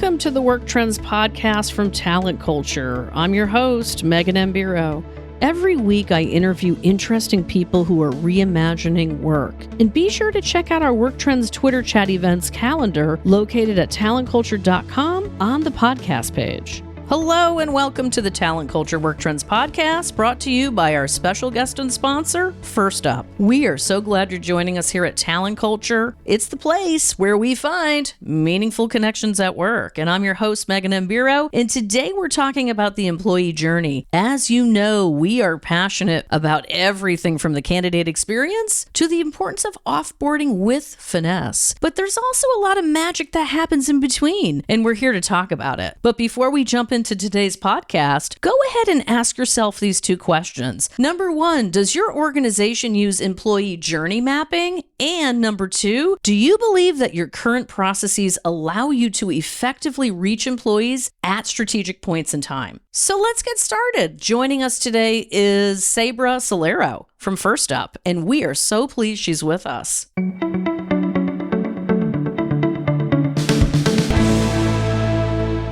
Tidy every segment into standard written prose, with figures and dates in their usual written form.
Welcome to the Work Trends podcast from Talent Culture. I'm your host, Megan Mbiro. Every week, I interview interesting people who are reimagining work. And be sure to check out our Work Trends Twitter chat events calendar located at talentculture.com on the podcast page. Hello and welcome to the Talent Culture Work Trends podcast, brought to you by our special guest and sponsor, First Up. We are so glad you're joining us here at Talent Culture. It's the place where we find meaningful connections at work. And I'm your host, Megan Mbiro. And today we're talking about the employee journey. As you know, we are passionate about everything from the candidate experience to the importance of offboarding with finesse. But there's also a lot of magic that happens in between, and we're here to talk about it. But before we jump into today's podcast, go ahead and ask yourself these two questions. Number one, does your organization use employee journey mapping? And number two, do you believe that your current processes allow you to effectively reach employees at strategic points in time? So let's get started. Joining us today is Sabra Solero from First Up, and we are so pleased she's with us.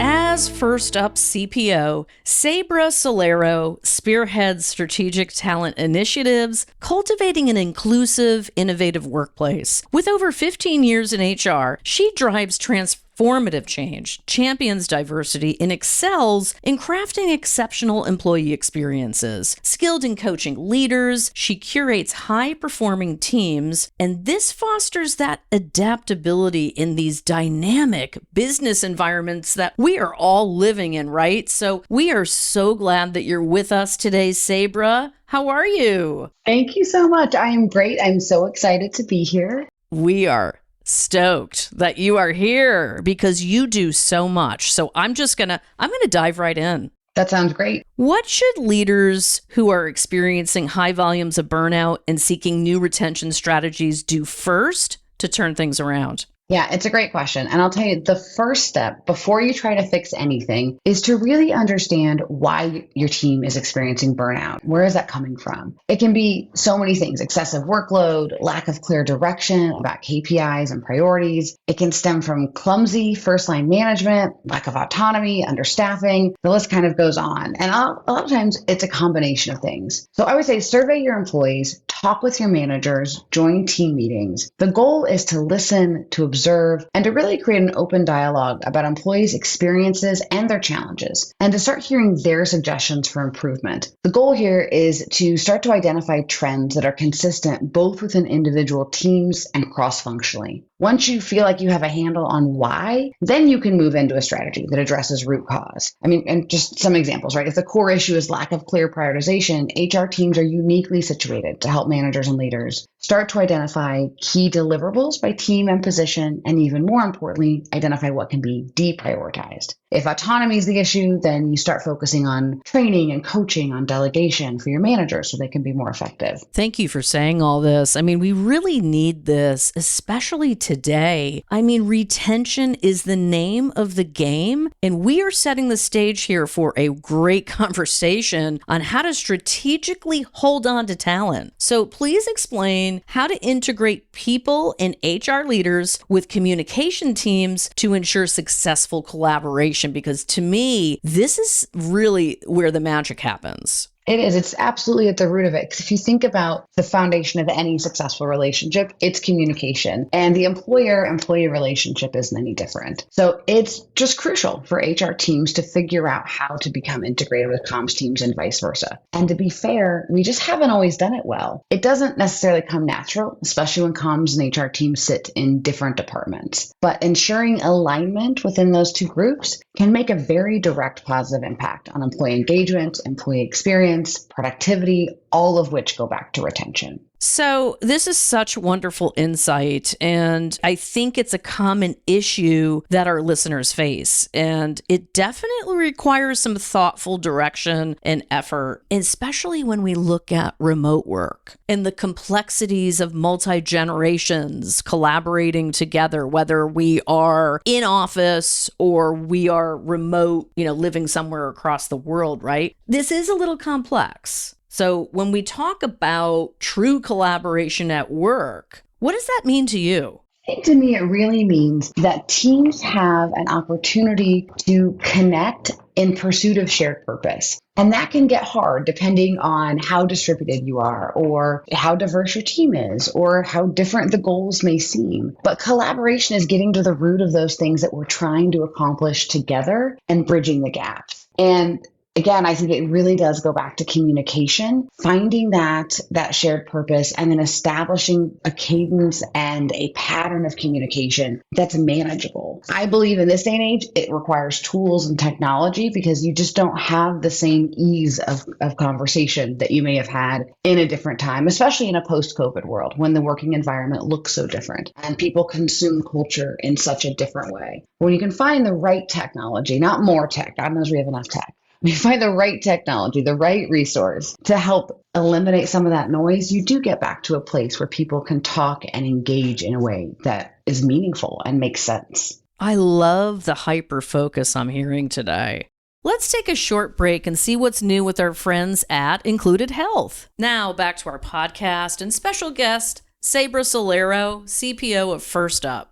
As First Up CPO, Sabra Solero spearheads strategic talent initiatives, cultivating an inclusive, innovative workplace. With over 15 years in HR, she drives transformative change, champions diversity, and excels in crafting exceptional employee experiences. Skilled in coaching leaders, she curates high-performing teams, and this fosters that adaptability in these dynamic business environments that we are all living in, right? So we are so glad that you're with us today, Sabra. How are you? Thank you so much. I am great. I'm so excited to be here. We are stoked that you are here because you do so much. So I'm gonna dive right in. That sounds great. What should leaders who are experiencing high volumes of burnout and seeking new retention strategies do first to turn things around? Yeah, it's a great question. And I'll tell you, the first step before you try to fix anything is to really understand why your team is experiencing burnout. Where is that coming from? It can be so many things: excessive workload, lack of clear direction about KPIs and priorities. It can stem from clumsy first-line management, lack of autonomy, understaffing. The list kind of goes on. And a lot of times it's a combination of things. So I would say survey your employees, talk with your managers, join team meetings. The goal is to listen, to observe, and to really create an open dialogue about employees' experiences and their challenges, and to start hearing their suggestions for improvement. The goal here is to start to identify trends that are consistent both within individual teams and cross-functionally. Once you feel like you have a handle on why, then you can move into a strategy that addresses root cause. And just some examples, right? If the core issue is lack of clear prioritization, HR teams are uniquely situated to help managers and leaders start to identify key deliverables by team and position, and even more importantly, identify what can be deprioritized. If autonomy is the issue, then you start focusing on training and coaching, on delegation for your managers so they can be more effective. Thank you for saying all this. We really need this, especially today. Retention is the name of the game, and we are setting the stage here for a great conversation on how to strategically hold on to talent. So please explain how to integrate people and HR leaders with communication teams to ensure successful collaboration, because to me, this is really where the magic happens. It is. It's absolutely at the root of it. Because if you think about the foundation of any successful relationship, it's communication. And the employer-employee relationship isn't any different. So it's just crucial for HR teams to figure out how to become integrated with comms teams and vice versa. And to be fair, we just haven't always done it well. It doesn't necessarily come natural, especially when comms and HR teams sit in different departments. But ensuring alignment within those two groups can make a very direct positive impact on employee engagement, employee experience, productivity, all of which go back to retention. So this is such wonderful insight, and I think it's a common issue that our listeners face, and it definitely requires some thoughtful direction and effort, especially when we look at remote work and the complexities of multi-generations collaborating together, whether we are in office or we are remote, living somewhere across the world, right? This is a little complex. So when we talk about true collaboration at work, what does that mean to you? I think to me, it really means that teams have an opportunity to connect in pursuit of shared purpose. And that can get hard depending on how distributed you are, or how diverse your team is, or how different the goals may seem. But collaboration is getting to the root of those things that we're trying to accomplish together and bridging the gaps. And again, I think it really does go back to communication, finding that shared purpose, and then establishing a cadence and a pattern of communication that's manageable. I believe in this day and age, it requires tools and technology because you just don't have the same ease of conversation that you may have had in a different time, especially in a post-COVID world when the working environment looks so different and people consume culture in such a different way. When you can find the right technology, not more tech, God knows we have enough tech. When you find the right technology, the right resource to help eliminate some of that noise, you do get back to a place where people can talk and engage in a way that is meaningful and makes sense. I love the hyper focus I'm hearing today. Let's take a short break and see what's new with our friends at Included Health. Now back to our podcast and special guest, Sabra Solero, CPO of First Up.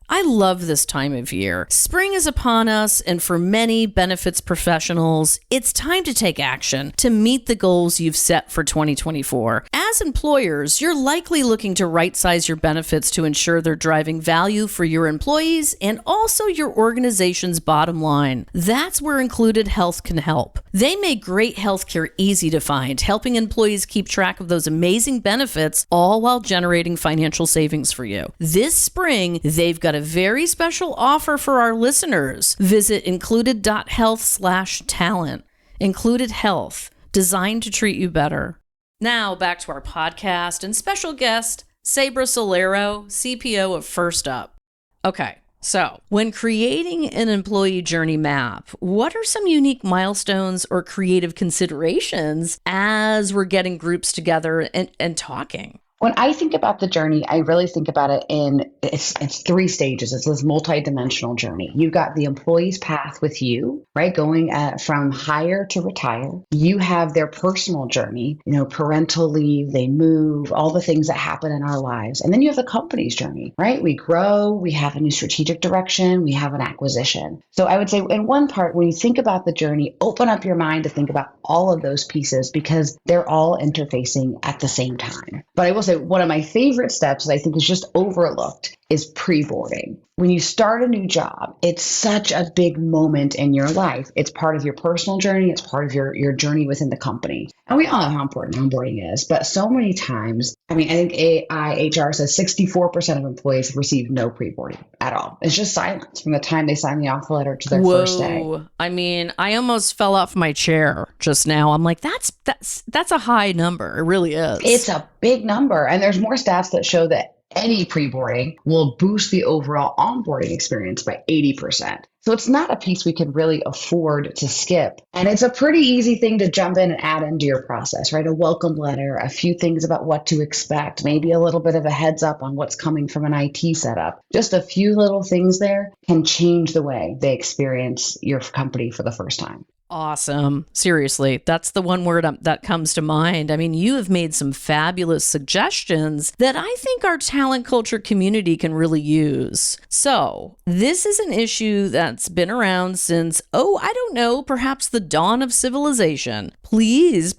I love this time of year. Spring is upon us, and for many benefits professionals, it's time to take action to meet the goals you've set for 2024. As employers, you're likely looking to right-size your benefits to ensure they're driving value for your employees and also your organization's bottom line. That's where Included Health can help. They make great healthcare easy to find, helping employees keep track of those amazing benefits, all while generating financial savings for you. This spring, they've got a very special offer for our listeners. Visit included.health/talent. Included Health, designed to treat you better. Now back to our podcast and special guest, Sabra Solero, CPO of First Up. Okay, so when creating an employee journey map, what are some unique milestones or creative considerations as we're getting groups together and talking? When I think about the journey, I really think about it in it's 3 stages. It's this multi-dimensional journey. You've got the employee's path with you, right? Going from hire to retire. You have their personal journey, parental leave, they move, all the things that happen in our lives. And then you have the company's journey, right? We grow, we have a new strategic direction, we have an acquisition. So I would say in one part, when you think about the journey, open up your mind to think about all of those pieces because they're all interfacing at the same time. But I will say one of my favorite steps that I think is just overlooked is pre-boarding. When you start a new job, it's such a big moment in your life. It's part of your personal journey. It's part of your journey within the company. And we all know how important onboarding is, but so many times, I think HR says 64% of employees have received no pre-boarding at all. It's just silence from the time they sign the offer letter to their first day. I almost fell off my chair just now. I'm like, that's a high number. It really is. It's a big number. And there's more stats that show that any pre-boarding will boost the overall onboarding experience by 80%. So it's not a piece we can really afford to skip. And it's a pretty easy thing to jump in and add into your process, right? A welcome letter, a few things about what to expect, maybe a little bit of a heads up on what's coming from an IT setup. Just a few little things there can change the way they experience your company for the first time. Awesome. Seriously, that's the one word that comes to mind. You have made some fabulous suggestions that I think our talent culture community can really use. So this is an issue that's been around since, perhaps the dawn of civilization. Please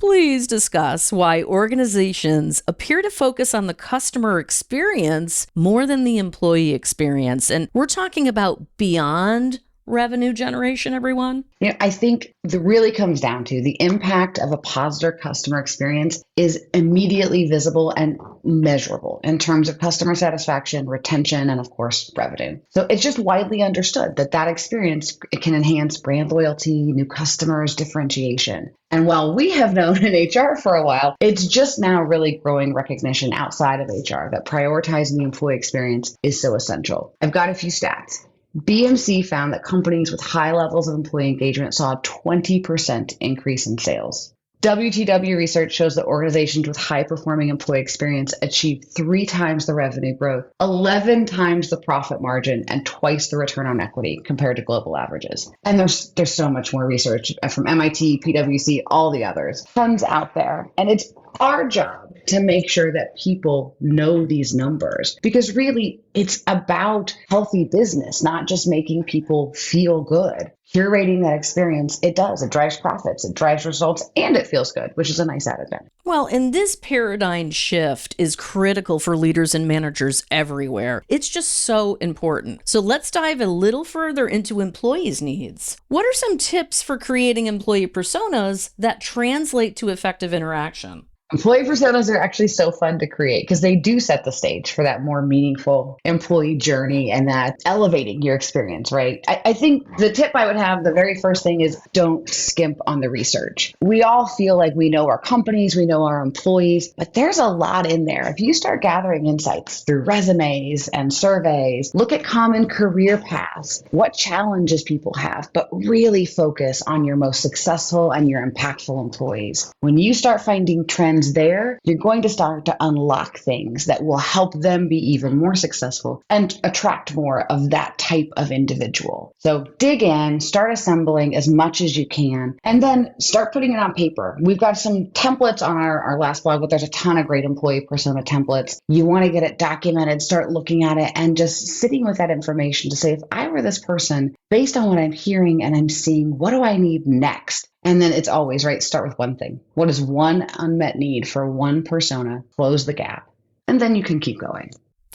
discuss why organizations appear to focus on the customer experience more than the employee experience. And we're talking about beyond revenue generation, everyone? I think it really comes down to the impact of a positive customer experience is immediately visible and measurable in terms of customer satisfaction, retention, and of course, revenue. So it's just widely understood that experience can enhance brand loyalty, new customers, differentiation. And while we have known in HR for a while, it's just now really growing recognition outside of HR that prioritizing the employee experience is so essential. I've got a few stats. BMC found that companies with high levels of employee engagement saw a 20% increase in sales. WTW research shows that organizations with high-performing employee experience achieved 3 times the revenue growth, 11 times the profit margin, and twice the return on equity compared to global averages. And there's so much more research from MIT, PwC, all the others. Tons out there. And it's our job to make sure that people know these numbers. Because really, it's about healthy business, not just making people feel good. Curating that experience, it does. It drives profits, it drives results, and it feels good, which is a nice added benefit. Well, and this paradigm shift is critical for leaders and managers everywhere. It's just so important. So let's dive a little further into employees' needs. What are some tips for creating employee personas that translate to effective interaction? Employee personas are actually so fun to create because they do set the stage for that more meaningful employee journey and that elevating your experience, right? I think the tip I would have, the very first thing is don't skimp on the research. We all feel like we know our companies, we know our employees, but there's a lot in there. If you start gathering insights through resumes and surveys, look at common career paths, what challenges people have, but really focus on your most successful and your impactful employees. When you start finding trends there, you're going to start to unlock things that will help them be even more successful and attract more of that type of individual. So dig in, start assembling as much as you can, and then start putting it on paper. We've got some templates on our last blog, but there's a ton of great employee persona templates. You want to get it documented, start looking at it, and just sitting with that information to say, if I were this person, based on what I'm hearing and I'm seeing, what do I need next? And then it's always, right, start with one thing. What is one unmet need for one persona? Close the gap. And then you can keep going.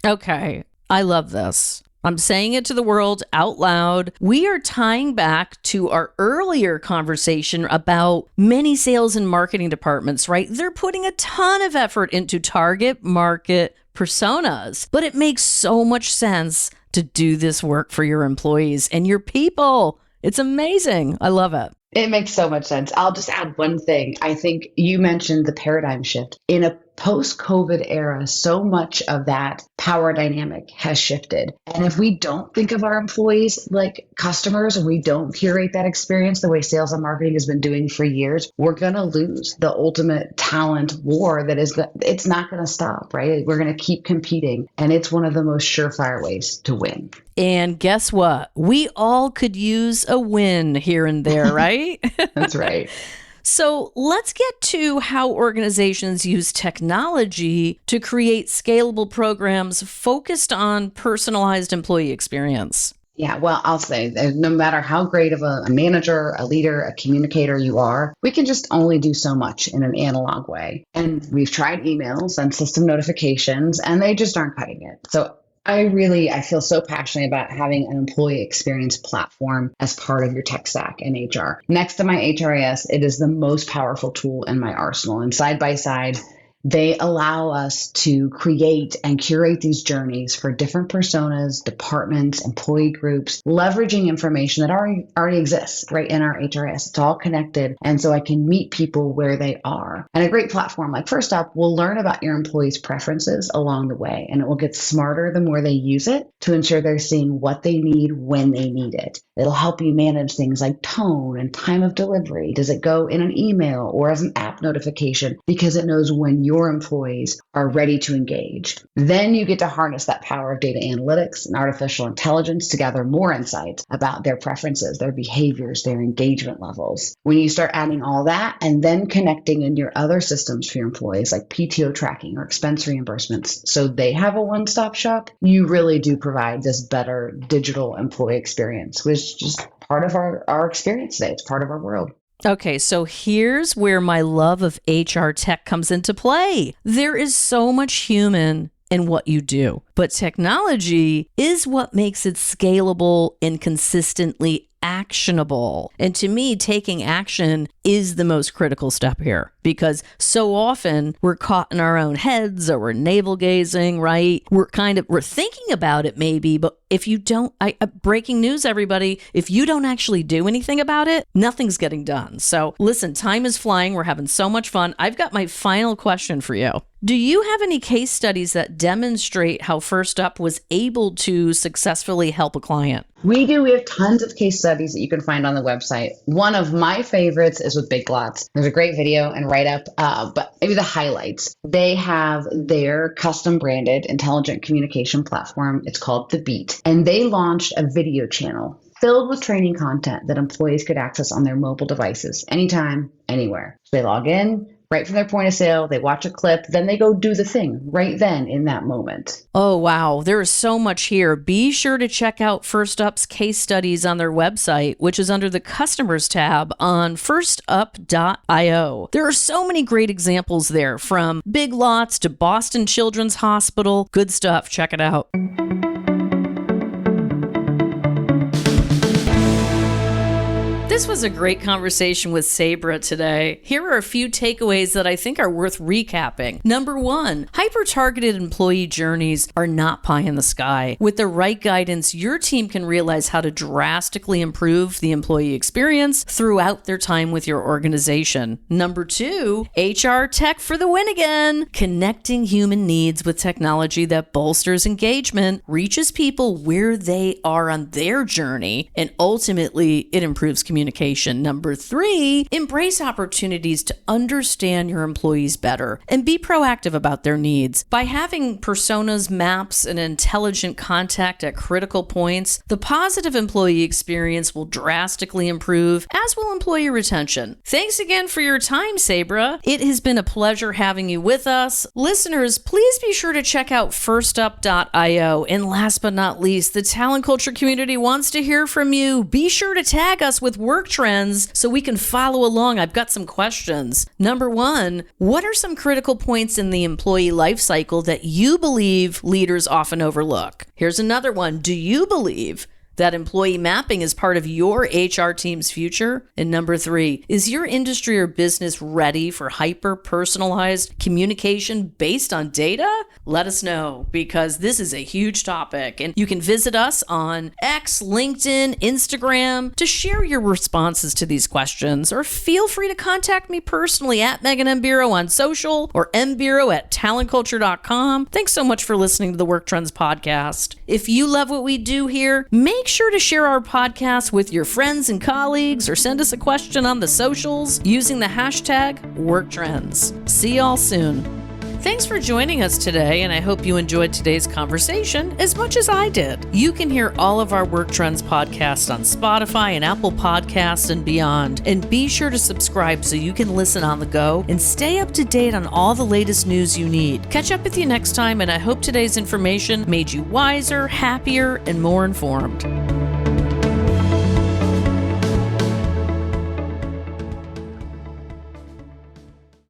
Okay, I love this. I'm saying it to the world out loud. We are tying back to our earlier conversation about many sales and marketing departments, right? They're putting a ton of effort into target market personas, but it makes so much sense to do this work for your employees and your people. It's amazing. I love it. It makes so much sense. I'll just add one thing. I think you mentioned the paradigm shift. In a post-COVID era, so much of that power dynamic has shifted. And if we don't think of our employees like customers and we don't curate that experience the way sales and marketing has been doing for years, we're going to lose the ultimate talent war it's not going to stop, right? We're going to keep competing. And it's one of the most surefire ways to win. And guess what? We all could use a win here and there, right? That's right. So let's get to how organizations use technology to create scalable programs focused on personalized employee experience. Yeah, well, I'll say that no matter how great of a manager, a leader, a communicator you are, we can just only do so much in an analog way. And we've tried emails and system notifications, and they just aren't cutting it. So I feel so passionate about having an employee experience platform as part of your tech stack in HR. Next to my HRIS, it is the most powerful tool in my arsenal. And side by side, they allow us to create and curate these journeys for different personas, departments, employee groups, leveraging information that already exists right in our HRIS. It's all connected. And so I can meet people where they are. And a great platform like First Up will learn about your employees' preferences along the way, and it will get smarter the more they use it to ensure they're seeing what they need when they need it. It'll help you manage things like tone and time of delivery. Does it go in an email or as an app notification? Because it knows when your employees are ready to engage. Then you get to harness that power of data analytics and artificial intelligence to gather more insights about their preferences, their behaviors, their engagement levels. When you start adding all that and then connecting in your other systems for your employees like PTO tracking or expense reimbursements so they have a one-stop shop, you really do provide this better digital employee experience, which is just part of our experience today. It's part of our world. Okay, so here's where my love of HR tech comes into play. There is so much human in what you do, but technology is what makes it scalable and consistently actionable. And to me, taking action is the most critical step here, because so often we're caught in our own heads or we're navel gazing, right? We're thinking about it maybe, but if you don't, breaking news, everybody, if you don't actually do anything about it, nothing's getting done. So listen, time is flying. We're having so much fun. I've got my final question for you. Do you have any case studies that demonstrate how First Up was able to successfully help a client? We do. We have tons of case studies that you can find on the website. One of my favorites is with Big Lots. There's a great video and write-up, but maybe the highlights. They have their custom branded intelligent communication platform. It's called The Beat. And they launched a video channel filled with training content that employees could access on their mobile devices anytime, anywhere. So they log in, right from their point of sale. They watch a clip, then they go do the thing right then in that moment. Oh, wow. There is so much here. Be sure to check out First Up's case studies on their website, which is under the Customers tab on firstup.io. There are so many great examples there, from Big Lots to Boston Children's Hospital. Good stuff. Check it out. This was a great conversation with Sabra today. Here are a few takeaways that I think are worth recapping. Number one, hyper-targeted employee journeys are not pie in the sky. With the right guidance, your team can realize how to drastically improve the employee experience throughout their time with your organization. Number two, HR tech for the win again. Connecting human needs with technology that bolsters engagement, reaches people where they are on their journey, and ultimately it improves communication. Number three, embrace opportunities to understand your employees better and be proactive about their needs. By having personas, maps, and intelligent contact at critical points, the positive employee experience will drastically improve, as will employee retention. Thanks again for your time, Sabra. It has been a pleasure having you with us. Listeners, please be sure to check out firstup.io. And last but not least, the talent culture community wants to hear from you. Be sure to tag us with work trends so we can follow along. I've got some questions. Number one, what are some critical points in the employee life cycle that you believe leaders often overlook? Here's another one. Do you believe that employee mapping is part of your HR team's future? And number three, is your industry or business ready for hyper-personalized communication based on data? Let us know, because this is a huge topic, and you can visit us on X, LinkedIn, Instagram to share your responses to these questions, or feel free to contact me personally at Megan M. Bureau on social, or mbureau@talentculture.com. Thanks so much for listening to the Work Trends podcast. If you love what we do here, make sure to share our podcast with your friends and colleagues, or send us a question on the socials using the hashtag WorkTrends. See y'all soon. Thanks for joining us today, and I hope you enjoyed today's conversation as much as I did. You can hear all of our Work Trends podcasts on Spotify and Apple Podcasts and beyond. And be sure to subscribe so you can listen on the go and stay up to date on all the latest news you need. Catch up with you next time, and I hope today's information made you wiser, happier, and more informed.